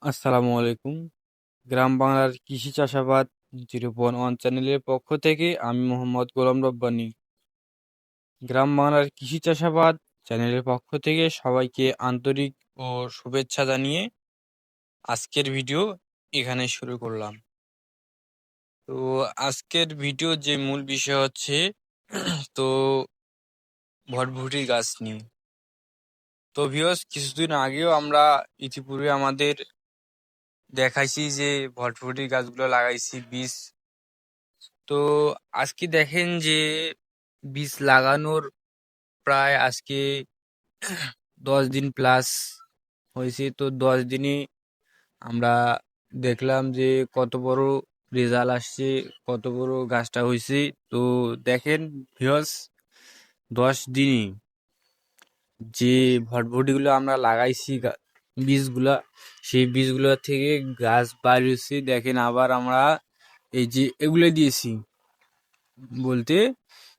আসসালামু আলাইকুম। গ্রাম বাংলার কৃষি চাষাবাদ 0.1 চ্যানেলের পক্ষ থেকে আমি মোহাম্মদ গোলাম রব্বানী। গ্রাম বাংলার কৃষি চাষাবাদ চ্যানেলের পক্ষ থেকে সবাইকে আন্তরিক ও শুভেচ্ছা জানিয়ে আজকের ভিডিও এখানে শুরু করলাম। তো আজকের ভিডিও যে মূল বিষয় হচ্ছে তো ভটভটি গাছ নিয়ে। তো ভিউয়ার্স, কিছুদিন আগেও আমরা ইতিপূর্বে আমাদের দেখাইছি যে ভটভটি গাছগুলো লাগাইছি বীজ। তো আজকে দেখেন যে বীজ লাগানোর প্রায় আজকে 10 দিন প্লাস হয়েছে। তো 10 দিনে আমরা দেখলাম যে কত বড় রেজাল্ট আসছে, কত বড় গাছটা হয়েছে। তো দেখেন ভিউয়ার্স, 10 দিনে যে ভটভটিগুলো আমরা লাগাইছি বীজগুলা, সেই বীজগুলো থেকে গাছ বাড়িয়েছে। দেখেন আবার আমরা এই যে এগুলো দিয়েছি বলতে,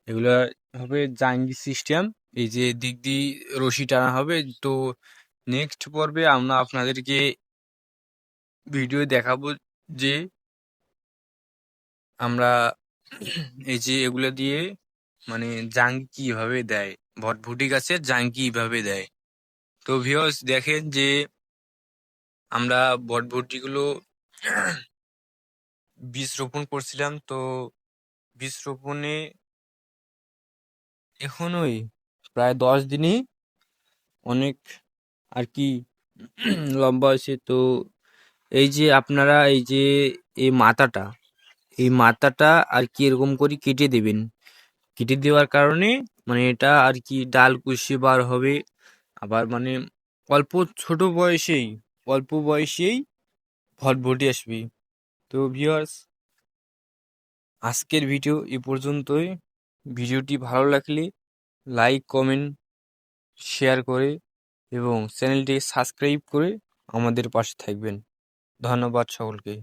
এগুলা হবে জাঙ্গি সিস্টেম। এই যে দিক দিয়ে রশি টানা হবে। তো নেক্সট পর্বে আমরা আপনাদেরকে ভিডিও দেখাবো যে আমরা এই যে এগুলা দিয়ে মানে জাঙ্গি কিভাবে দেয়, ভটভটি গাছের জাঙ্গি কিভাবে দেয়। তো ভিউয়ার্স দেখেন যে আমরা বটবটিগুলো বীজ রোপণ করছিলাম। তো বীজ রোপণে এখনোই প্রায় 10 দিনই অনেক আর কি লম্বা হয়েছে। তো এই যে আপনারা এই যে এই মাথাটা আর কি এরকম করে কেটে দেবেন। কেটে দেওয়ার কারণে মানে এটা আর কি ডাল কুশি বার হবে। আবার মানে অল্প ছোট বয়সেই অল্প বয়সেই ভটভটি আসবে। তো ভিউয়ার্স, আজকের ভিডিও এ পর্যন্তই। ভিডিওটি ভালো লাগলে লাইক, কমেন্ট, শেয়ার করে এবং চ্যানেলটি সাবস্ক্রাইব করে আমাদের পাশে থাকবেন। ধন্যবাদ সকলকে।